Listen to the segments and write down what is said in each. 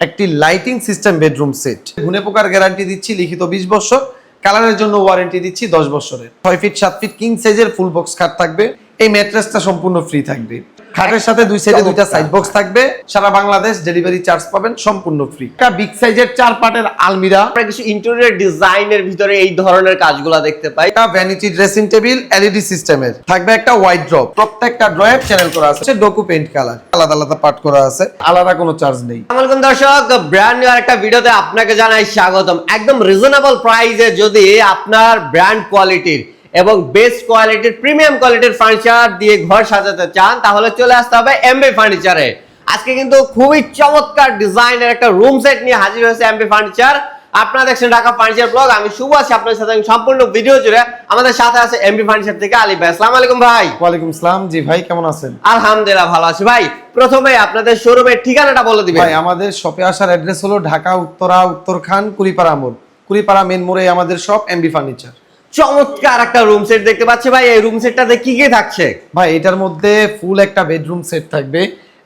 একটি lighting system bedroom set. ঘুনে পোকার guarantee দিচ্ছি লিখিত 20 বছর, কালারের জন্য ওয়ারেন্টি দিচ্ছি 10 বছরের। 6 ফিট 7 ফিট কিং সাইজের ফুল বক্স খাট থাকবে। এই ম্যাট্রেসটা সম্পূর্ণ ফ্রি থাকবে। খাটের সাথে দুই সাইডে দুইটা সাইড বক্স থাকবে। সারা বাংলাদেশ ডেলিভারি চার্জ পাবেন সম্পূর্ণ ফ্রি। একটা বিগ সাইজের 4 পার্টের আলমিরা। আমরা কিছু ইন্টেরিয়র ডিজাইনের ভিতরে এই ধরনের কাজগুলো দেখতে পাই। একটা ভ্যানিটি ড্রেসিং টেবিল এলইডি সিস্টেমের থাকবে। একটা ওয়াইড ড্রপ, প্রত্যেকটা ড্রয়ার চ্যানেল করা আছে। ডোকু পেইন্ট কালার, আলাদা আলাদা পার্ট করা আছে, আলাদা কোনো চার্জ নেই। আসসালামু দর্শক, ব্র্যান্ড নিউ একটা ভিডিওতে আপনাকে জানাই স্বাগতম। একদম রিজনেবল প্রাইসে যদি আপনার ব্র্যান্ড কোয়ালিটির এবং বেস্ট কোয়ালিটির প্রিমিয়াম কোয়ালিটির ফার্নিচার দিয়ে ঘর সাজাতে চান তাহলে চলে আসতে হবে এমবি ফার্নিচারে। আজকে কিন্তু খুবই চমৎকার ডিজাইনের একটা রুম সেট নিয়ে হাজির হয়েছে এমবি ফার্নিচার। আপনারা দেখছেন ঢাকা ফার্নিচার ব্লগ। আমি শুভ আছি আপনাদের সাথে সম্পূর্ণ ভিডিও জুড়ে। আমাদের সাথে আছে এমবি ফার্নিচার থেকে আলী ভাই। আসসালামু আলাইকুম ভাই। ওয়ালাইকুম আসসালাম। জি ভাই, কেমন আছেন? আলহামদুলিল্লাহ ভালো আছি ভাই। প্রথমে আপনাদের শোরুমের ঠিকানাটা বলে দিবেন। ভাই আমাদের শপে আসার অ্যাড্রেস হলো ঢাকা উত্তরা উত্তরখান কুড়িপাড়া মোড়। কুড়িপাড়া মেন মোড়ে আমাদের শপ এমবি ফার্নিচার। চমৎকার একটা রুম সেট দেখতে পাচ্ছি ভাই। এই রুম সেটটাতে কি কি থাকছে? ভাই এটার মধ্যে ফুল একটা বেডরুম সেট থাকবে,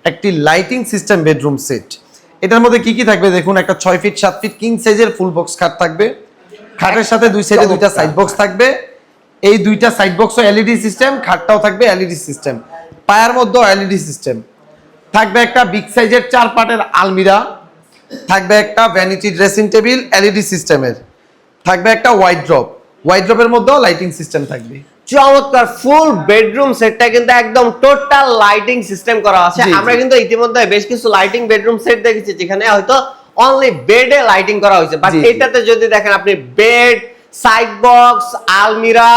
একটি লাইটিং সিস্টেম বেডরুম সেট। এটার মধ্যে কি কি থাকবে দেখুন। একটা 6 ফিট 7 ফিট কিং সাইজের ফুল বক্স খাট থাকবে। খাটের সাথে দুই সাইডে দুইটা সাইড বক্স থাকবে। এই দুইটা সাইড বক্সও এলইডি সিস্টেম, খাটটাও থাকবে এলইডি সিস্টেম। পায়ার মধ্যেও এলইডি সিস্টেম থাকবে। একটা বিগ সাইজের 4 পার্টের আলমিরা থাকবে। একটা ভ্যানিটি ড্রেসিং টেবিল এলইডি সিস্টেমের থাকবে। একটা ওয়াইড ড্রপ, ওয়াইড ড্রপের মধ্যেও লাইটিং সিস্টেম থাকবে। চমৎকার ফুল বেডরুম সেটটা কিন্তু একদম টোটাল লাইটিং সিস্টেম করা আছে। আমরা কিন্তু ইতিমধ্যে বেশ কিছু লাইটিং বেডরুম সেট দেখেছি যেখানে হয়তো অনলি বেডে লাইটিং করা হয়েছে, বাট এটাতে যদি দেখেন আপনি বেড, সাইড বক্স, আলমিরা,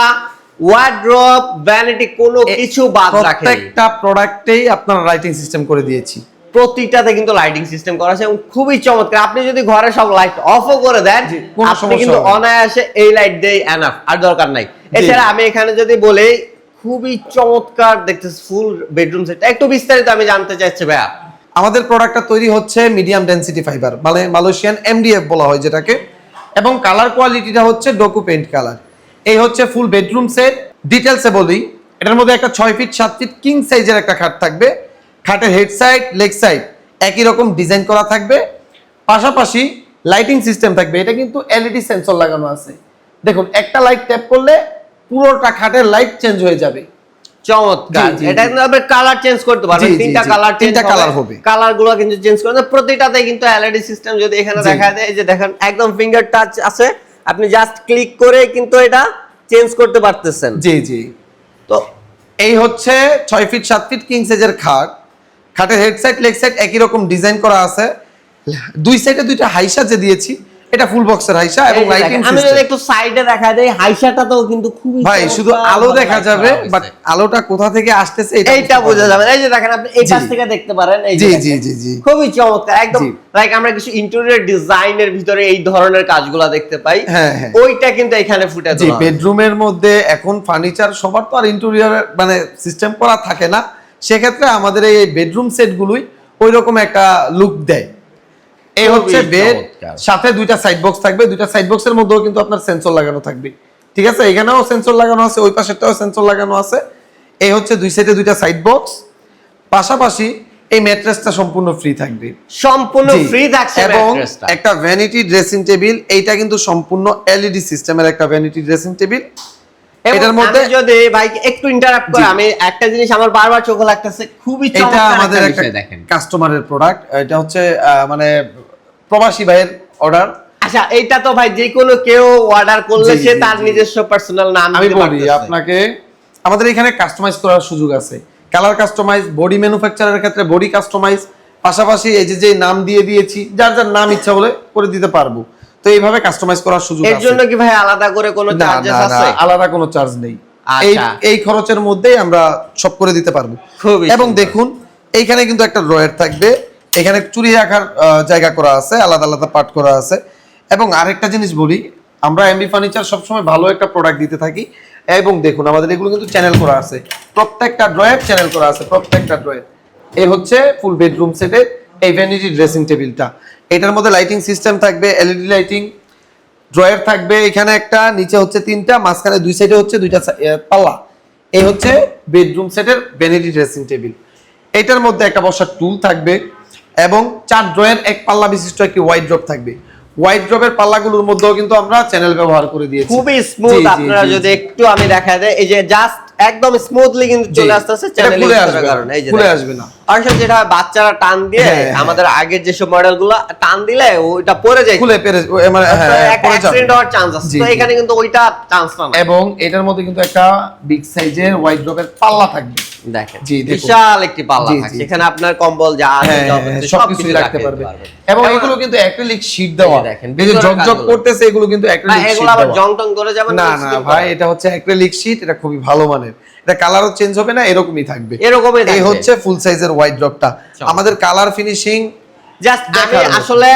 ওয়ার্ড্রপ, ভ্যানিটি কোনো কিছু বাদ রাখেনি। প্রত্যেকটা প্রোডাক্টেই আপনারা লাইটিং সিস্টেম করে দিয়েছি। প্রতিটাতে কিন্তু লাইটিং সিস্টেম করা আছে এবং খুবই চমৎকার। আপনি যদি ঘরে সব লাইট অফও করে দেন আপনি কিন্তু অনায়াসে এই লাইট দিয়ে এনাফ, আর দরকার নাই। এছাড়া আমি এখানে যদি বলি খুবই চমৎকার দেখতে ফুল বেডরুম সেট। একটু বিস্তারিত আমি জানতে চাইছি ভাইয়া। আমাদের প্রোডাক্টটা তৈরি হচ্ছে মিডিয়াম ডেনসিটি ফাইবার, মানে মালয়েশিয়ান এমডিএফ বলা হয় যেটাকে, এবং কালার কোয়ালিটিটা হচ্ছে ডোকু পেইন্ট কালার। এই হচ্ছে ফুল বেডরুম সেট। ডিটেলসে বলি, এটার মধ্যে একটা 6 ফিট 7 ফিট কিং সাইজের একটা খাট থাকবে। খাটের হেড সাইড লেগ সাইড একই রকম ডিজাইন করা থাকবে। পাশাপাশি লাইটিং সিস্টেম থাকবে। এটা কিন্তু এলইডি সেন্সর লাগানো আছে। দেখুন, একটা লাইট ট্যাপ করলে পুরোটা খাটের লাইট চেঞ্জ হয়ে যাবে। চমৎকার। এটা কিন্তু আপনি কালার চেঞ্জ করতে পারবেন। তিনটা কালার হবে। কালারগুলো কিন্তু চেঞ্জ করতে প্রতিটাতে কিন্তু এলইডি সিস্টেম যদি এখানে দেখা দেয়, এই যে দেখেন একদম ফিঙ্গার টাচ আছে, আপনি জাস্ট ক্লিক করে কিন্তু এটা চেঞ্জ করতে পারতেছেন। জি জি। তো এই হচ্ছে 6 ফিট 7 ফিট কিং সাইজের খাট। খাটের হেড সাইড লেগ সাইড একই রকম ডিজাইন করা আছে। দুই সাইডে দুইটা হাইসা যে দিয়েছি, এটা ফুল বক্সের হাইসা এবং লাইটিং সিস্টেম। আমি যদি একটু সাইডে দেখা দেই, হাইসাটাতেও কিন্তু খুবই ভাই শুধু আলো দেখা যাবে, বাট আলোটা কোথা থেকে আসতেছে এইটা বোঝা যাবে না। এই যে দেখেন আপনি এই পাশ থেকে দেখতে পারেন। এই যে জি জি জি, খুবই চমৎকার। একদম লাইক আমরা কিছু ইন্টেরিয়র ডিজাইনের ভিতরে এই ধরনের কাজগুলো দেখতে পাই। হ্যাঁ হ্যাঁ, ওইটা কিন্তু এখানে ফুটে জি। বেডরুমের মধ্যে এখন ফার্নিচার সবার তো আর ইন্টেরিয়র মানে সিস্টেম করা থাকে না, সেক্ষেত্রে আমাদের এই বেডরুম সেটগুলোই ওই রকম একটা লুক দেয়। এই হচ্ছে বেড, সাথে দুইটা সাইড বক্স থাকবে। দুইটা সাইড বক্সের মধ্যেও কিন্তু আপনার সেন্সর লাগানো থাকবে। ঠিক আছে, এখানেও সেন্সর লাগানো আছে, ওই পাশেরটাও সেন্সর লাগানো আছে। এই হচ্ছে দুই সাইডে দুইটা সাইড বক্স। পাশাপাশি এই ম্যাট্রেসটা সম্পূর্ণ ফ্রি থাকবে। সম্পূর্ণ ফ্রি থাকছে এবং একটা ভ্যানিটি ড্রেসিং টেবিল। এইটা কিন্তু সম্পূর্ণ এলইডি সিস্টেমের একটা ভ্যানিটি ড্রেসিং টেবিল। এটার মধ্যে যদি ভাই একটু ইন্টারাপ্ট করে, আমি একটা জিনিস আমার বারবার চোখে লাগতেছে, খুবই চমৎকার। এটা আমাদের একটা কাস্টমারের প্রোডাক্ট। এটা হচ্ছে মানে প্রবাসী ভাইয়ের অর্ডার। আচ্ছা, এইটা তো ভাই যে কোনো কেউ অর্ডার করলে সে তার নিজস্ব পার্সোনাল নাম আমি বলি আপনাকে, আমাদের এখানে কাস্টমাইজ করার সুযোগ আছে। কালার কাস্টমাইজ, বডি ম্যানুফ্যাকচারের ক্ষেত্রে বডি কাস্টমাইজ, পাশাপাশি এই যে নাম দিয়ে দিয়েছি, যার যার নাম ইচ্ছা হলে করে দিতে পারবো। তো এইভাবে কাস্টমাইজ করার সুযোগ আছে। এর জন্য কি ভাই আলাদা করে কোনো চার্জেস আছে? আলাদা কোনো চার্জ নেই। এই খরচের মধ্যেই আমরা সব করে দিতে পারবো। এবং দেখুন, এইখানে কিন্তু একটা ড্রয়ার থাকবে। এখানে চুরি রাখার জায়গা করা আছে, আলাদা আলাদা পার্ট করা আছে। এবং আরেকটা জিনিস বলি, আমরা এমবি ফার্নিচার সবসময় ভালো একটা প্রোডাক্ট দিতে থাকি। এবং দেখুন, আমাদের এগুলো কিন্তু চ্যানেল করা আছে। প্রত্যেকটা ড্রয়ার চ্যানেল করা আছে, প্রত্যেকটা ড্রয়ার। এই হচ্ছে ফুল বেডরুম সেটের এই ভ্যানিটি ড্রেসিং টেবিলটা। এটার মধ্যে লাইটিং সিস্টেম থাকবে, এলইডি লাইটিং। ড্রয়ার থাকবে এখানে একটা, নিচে হচ্ছে তিনটা, মাঝখানে দুই সাইডে হচ্ছে দুইটা পাল্লা। এই হচ্ছে বেডরুম সেটের ভ্যানিটি ড্রেসিং টেবিল। এটার মধ্যে একটা বসার টুল থাকবে। এবং 4 ড্রয়ের এক পাল্লা বিশিষ্ট একটি ওয়াইড ড্রপ থাকবে। ওয়াইড ড্রপের পাল্লাগুলোর মধ্যেও কিন্তু আমরা চ্যানেল ব্যবহার করে দিয়েছি, খুবই স্মুথ। আপনারা যদি একটু আমি দেখাই দেই, এই যে জাস্ট একদম স্মুথলি কিন্তু চলে আসতেছে চ্যানেল ইউজ করার কারণে। এই যে খুলে আসবে না। আর সব যেটা বাচ্চারা টান দিয়ে আমাদের আগের যেসব মডেলগুলো টান দিলে ওইটা পড়ে যায়, খুলে মানে পড়ে যাবে, অ্যাক্সিডেন্ট হওয়ার চান্স আছে। তো এখানে কিন্তু ওইটা চান্স না। এবং এটার মধ্যে কিন্তু একটা বিগ সাইজের ওয়াইড ড্রপের পাল্লা থাকবে, দেখেন বিশাল একটি পাল্লা থাকছে, এখানে আপনার কম্বল যা আছে সবকিছু রাখতে পারবে। এবং এগুলো কিন্তু অ্যাক্রিলিক শীট দেওয়া, এই যে ঝকঝক করতেছে এগুলো কিন্তু অ্যাক্রিলিক শীট দেওয়া। এগুলো আবার জং টং করে যাবে না না ভাই, এটা হচ্ছে অ্যাক্রিলিক শীট, এটা খুবই ভালো মানের। এটা কালারও চেঞ্জ হবে না, এরকমই থাকবে, এরকমই থাকবে। এই হচ্ছে ফুল সাইজের ওয়াইড ড্রপটা। আমাদের কালার ফিনিশিং জাস্ট আমি আসলে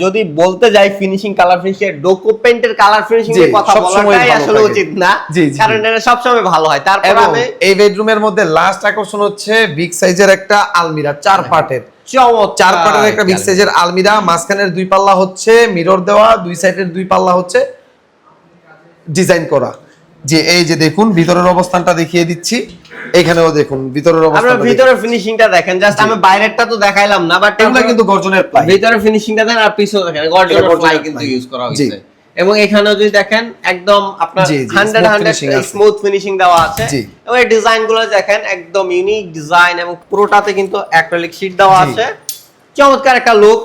যদি বলতে যাই ফিনিশিং, কালার ফিনিশিং, ডকুমেন্টের কালার ফিনিশিং এর কথা বলাটাই আসলে উচিত না, কারণ এটা সব সময় ভালো হয়। তারপর আমি এই বেডরুমের মধ্যে লাস্ট আকর্ষণ হচ্ছে বিগ সাইজের একটা আলমিরা, 4 পার্টের, 4 পার্টের একটা বিগ সাইজের আলমিরা। মাঝখানের 2 পাল্লা হচ্ছে মিরর দেওয়া, 2 সাইডের 2 পাল্লা হচ্ছে ডিজাইন করা। যে এই যে দেখুন ভিতরের অবস্থানটা দেখিয়ে দিচ্ছি, এখানেও দেখুন ভিতরের অবস্থান, আমরা ভিতরের ফিনিশিংটা দেখেন। জাস্ট আমি বাইরেরটা তো দেখাইলাম না, বাট এগুলা কিন্তু গর্জনের প্লাই, ভিতরের ফিনিশিংটা দেখেন আর পিছনে দেখেন গর্জনের প্লাই কিন্তু ইউজ করা হয়েছে। এবং এখানেও যদি দেখেন একদম আপনার 100 স্মুথ ফিনিশিং দেওয়া আছে। এবং এই ডিজাইনগুলো দেখেন একদম ইউনিক ডিজাইন, এবং পুরোটাতে কিন্তু অ্যাক্রিলিক শীট দেওয়া আছে, চমৎকার একটা লুক।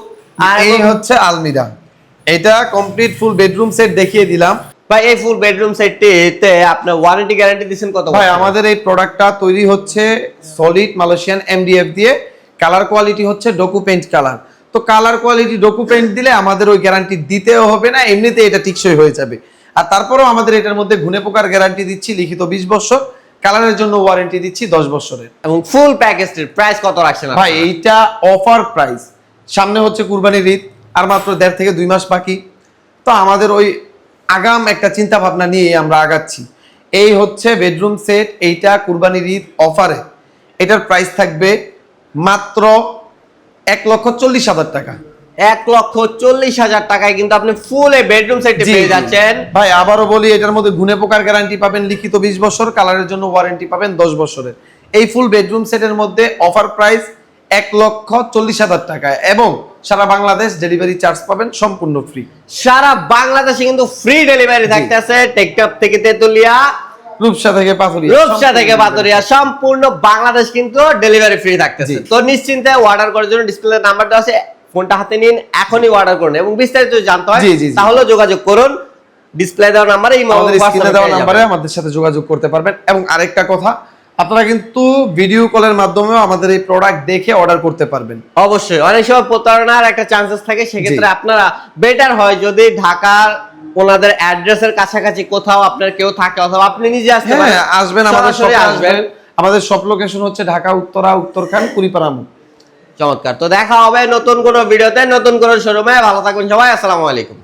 আর এই হচ্ছে আলমিরা, এটা কমপ্লিট ফুল বেডরুম সেট দেখিয়ে দিলাম। ভাই এই ফুল বেডরুম সেটটিতে আপনি ওয়ারেন্টি গ্যারান্টি দিবেন কত? ভাই আমাদের এই প্রোডাক্টটা তৈরি হচ্ছে সলিড মালয়েশিয়ান এমডিএফ দিয়ে, কালার কোয়ালিটি হচ্ছে ডকু পেইন্ট কালার। তো কালার কোয়ালিটি ডকু পেইন্ট দিলে আমাদের ওই গ্যারান্টি দিতেও হবে না, এমনিতে এটা টিকসই হয়ে যাবে। আর তারপরেও আমাদের এটার মধ্যে ঘুনে পোকার গ্যারান্টি দিচ্ছি লিখিত 20 বছর, কালারের জন্য ওয়ারেন্টি দিচ্ছি 10 বছরের। এবং ফুল প্যাকেজটির প্রাইস কত রাখছেন ভাই? এইটা অফার প্রাইস, সামনে হচ্ছে কুরবানির ঈদ, আর মাত্র 1.5 থেকে 2 মাস বাকি। তো আমাদের ওই আগাম একটা চিন্তা ভাবনা নিয়ে আমরা আগাচ্ছি। এই হচ্ছে বেডরুম সেট, এইটা কুরবানির ঈদ অফারে, এটার প্রাইস থাকবে মাত্র 1,40,000 টাকা। 1,40,000 টাকায় কিন্তু আপনি ফুল এই বেডরুম সেটটি পেয়ে যাচ্ছেন। ভাই আবারও বলি, এটার মধ্যে ঘুনে পোকার গ্যারান্টি পাবেন লিখিত 20 বছর, কালারের জন্য ওয়ারেন্টি পাবেন 10 বছরের। এই ফুল বেডরুম সেটের মধ্যে অফার প্রাইস 1,40,000 টাকা, এবং সারা বাংলাদেশ ডেলিভারি চার্জ পাবেন সম্পূর্ণ ফ্রি। সারা বাংলাদেশে কিন্তু ফ্রি ডেলিভারি থাকতেছে, টেকটপ থেকে তেতুলিয়া, রূপসা থেকে পাথুরিয়া, রূপসা থেকে পাথুরিয়া, সম্পূর্ণ বাংলাদেশ কিন্তু ডেলিভারি ফ্রি থাকতেছে। তো নিশ্চিন্তে অর্ডার করার জন্য ডিসপ্লে নাম্বার দেওয়া আছে, ফোনটা হাতে নিন, এখনই অর্ডার করুন। এবং বিস্তারিত জানতে হয় তাহলে যোগাযোগ করুন ডিসপ্লে দেওয়া নম্বরে, আমাদের সাথে যোগাযোগ করতে পারবেন। এবং আরেকটা কথা, আপনারা কিন্তু ভিডিও কলের মাধ্যমে আমাদের এই প্রোডাক্ট দেখে অর্ডার করতে পারবেন। অবশ্যই, অনেক সময় প্রতারণার একটা চান্সেস থাকে, সেক্ষেত্রে আপনারা বেটার হয় যদি ঢাকার ওনাদের অ্যাড্রেসের কাছাকাছি কোথাও আপনার কেউ থাকে, অথবা আপনি নিজে আসতে পারেন, আসবেন আমাদের শপে আসবেন। আমাদের শপ লোকেশন হচ্ছে ঢাকা উত্তরা, উত্তরখান, কুড়িপাড়া। চমৎকার। তো দেখা হবে নতুন কোনো ভিডিওতে, নতুন কোনো শোরুমে। ভালো থাকবেন সবাই, আসসালামু আলাইকুম।